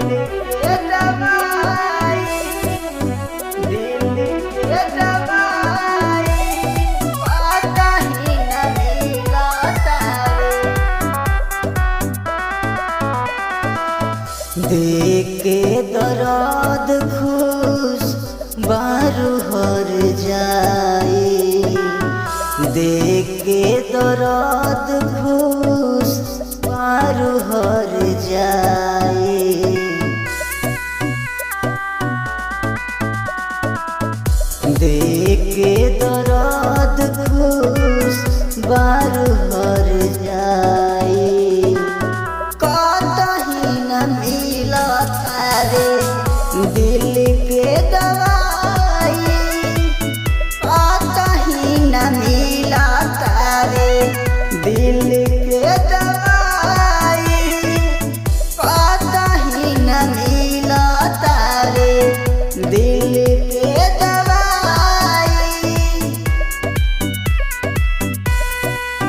के दवाई, दिल के दवाई पता ही न मिलता रे। देख के दर्द खुश बारू हर जाए, देख के दर्द खुश बारू हर जाए। देख के दर्द खुश बारू हर जाए, कतही न मिलता रे दिल के दवाई, कतही न मिलता रे दिल के दवाई, कतही न मिलता रे दिल के दवाई,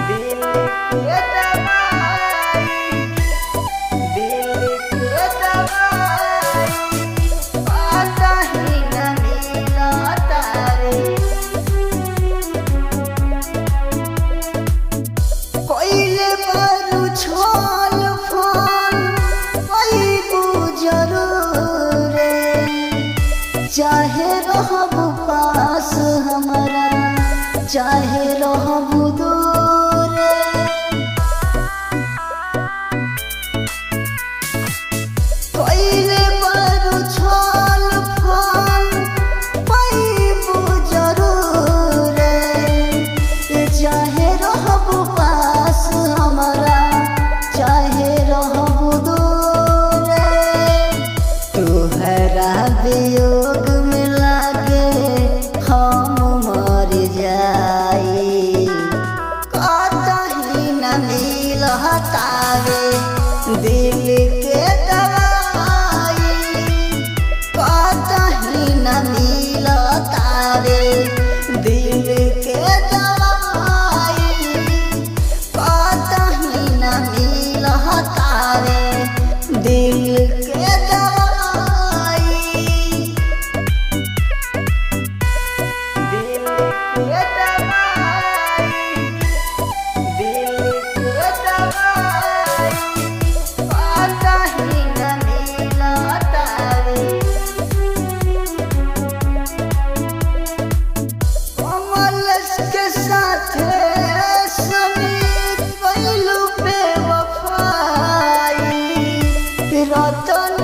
दिल के दवाई, दिल के दवाई पता ही न मिलता रे। कोइले बारू छोल फोन कोई जरूर रे, चाहे रहबू पास हमारा चाहे रहबू दूर रे। कोइले बारू छोल फोन कोई जरूर रे, चाहे रहबू पास हमारा चाहे रहबू दूर रे। तुहरा वियोग में लागे हम मर जाई, कतही न मिलता रे दिल के दवाई, कतही न मिलता रे दिल के दवाई, कतही न मिलता रे दिल के दवाई, दिल के दवाई, दिल के दवाई कतही न मिलता रे। कमलेश के साथ समीर पहलू पे वफाई, रतन